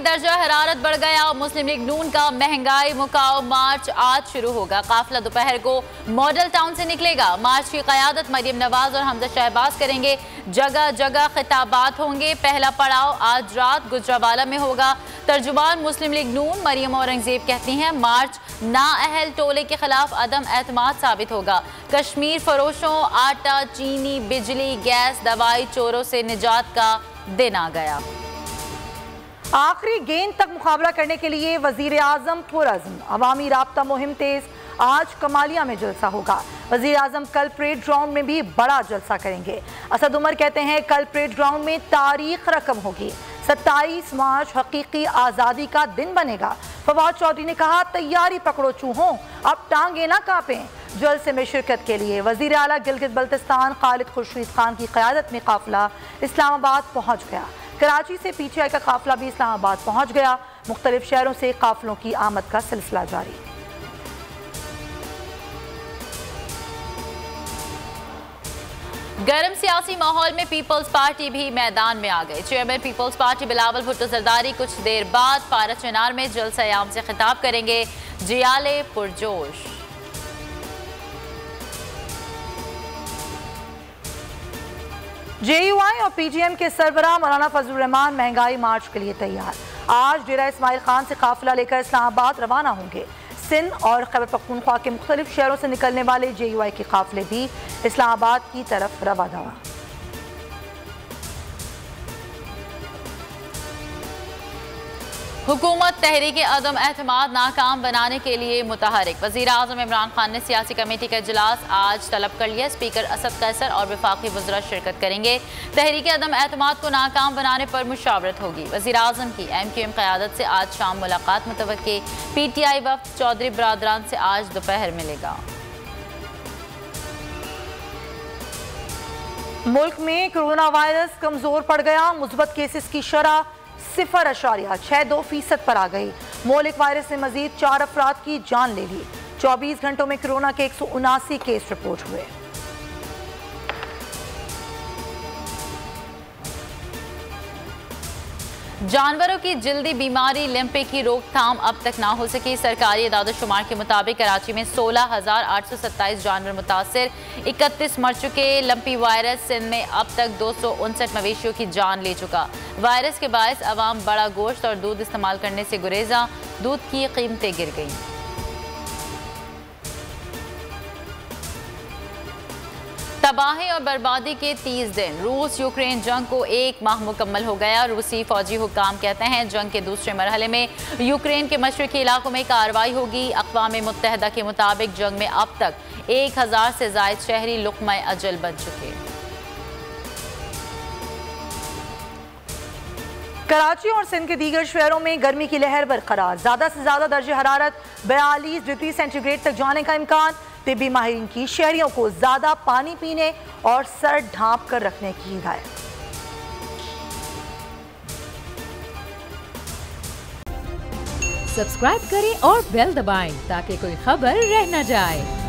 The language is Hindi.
दर्जा हरारत बढ़ गया। मुस्लिम लीग नून का महंगाई मुकाओ मार्च आज शुरू होगा। काफिला दोपहर को मॉडल टाउन से निकलेगा। मार्च की क़यादत मरियम नवाज और हमजा शहबाज करेंगे। जगह जगह खिताबात होंगे। पहला पड़ाव आज रात गुजरावाला में होगा। तर्जुमान मुस्लिम लीग नून मरियम औरंगजेब कहती हैं मार्च नाअहल टोले के खिलाफ अदम एतमाद साबित होगा। कश्मीर फरोशों आटा, चीनी, बिजली, गैस, दवाई चोरों से निजात का दिन आ गया। आखिरी गेंद तक मुकाबला करने के लिए वजीर आजम पुरअज़्म। अवामी राब्ता मुहिम तेज। आज कमालिया में जलसा होगा। वजीर आजम कल परेड ग्राउंड में भी बड़ा जलसा करेंगे। असद उमर कहते हैं कल परेड ग्राउंड में तारीख रकम होगी। 27 मार्च हकीकी आज़ादी का दिन बनेगा। फवाद चौधरी ने कहा तैयारी पकड़ो चूहों, अब टांगे ना कांपें। जलसे में शिरकत के लिए वजीर आला गिलगित बल्तिस्तान खालिद खुर्शीद खान की क़यादत में काफिला इस्लामाबाद पहुँच गया। कराची से पीटीआई का काफिला भी इस्लामाबाद पहुंच गया। मुख्तलिफ शहरों से काफिलों की आमद का सिलसिला जारी। गर्म सियासी माहौल में पीपल्स पार्टी भी मैदान में आ गई। Chairman Peoples Party Bilawal Bhutto Zardari कुछ देर बाद पारा चनार में जलसा आम से खिताब करेंगे। जियाले पुरजोश। JUI और PGM के सरबराह मौलाना फजलुर रहमान महंगाई मार्च के लिए तैयार। आज डेरा इस्माइल खान से काफिला लेकर इस्लामाबाद रवाना होंगे। सिंध और खैबर पख्तूनख्वा के मुख्तलिफ शहरों से निकलने वाले JUI के काफिले भी इस्लामाबाद की तरफ रवाना। हुकूमत तहरीक अदम एतमाद नाकाम बनाने के लिए मुतहरिक। वज़ीर आज़म इमरान खान ने सियासी कमेटी का इजलास आज तलब कर लिया। स्पीकर असद कैसर और वफाकी वज़रा शिरकत करेंगे। तहरीक अदम एतमाद को नाकाम बनाने पर मुशावरत होगी। वज़ीर आज़म की MQM क़यादत से आज शाम मुलाकात मुतवक्की। PTI वफ़द चौधरी बरादरान से आज दोपहर मिलेगा। मुल्क में कोरोना वायरस कमजोर पड़ गया। मुस्बत केसेस की शरह 0.62% पर आ गई। मौलिक वायरस ने मजीद 4 अफराद की जान ले ली। 24 घंटों में कोरोना के 179 केस रिपोर्ट हुए। जानवरों की जल्दी बीमारी लिम्पे की रोकथाम अब तक ना हो सकी। सरकारी इदाद-ओ-शुमार के मुताबिक कराची में 16,827 जानवर मुतासर, 31 मर चुके। लंपी वायरस सिंध में अब तक 259 मवेशियों की जान ले चुका। वायरस के बायस अवाम बड़ा गोश्त और दूध इस्तेमाल करने से गुरेजा। दूध की कीमतें गिर गईं। तबाही और बर्बादी के 30 दिन। रूस यूक्रेन जंग को 1 माह मुकम्मल हो गया। रूसी फौजी हुक्काम कहते हैं जंग के दूसरे मरहले में यूक्रेन के मशरकी इलाकों में कार्रवाई होगी। अक़वाम मुत्तहिदा के मुताबिक जंग में अब तक 1000 से ज़ायद शहरी लुक़्मा अजल बन चुके। कराची और सिंध के दीगर शहरों में गर्मी की लहर बरकरार। ज़्यादा से ज़्यादा दर्जे हरारत 42 डिग्री सेंटीग्रेड तक जाने का इम्कान। तिब्बी माहिरीन की शहरियों को ज़्यादा पानी पीने और सर ढांप कर रखने की हिदायत। सब्सक्राइब करें और बेल दबाएं ताकि कोई खबर रह न जाए।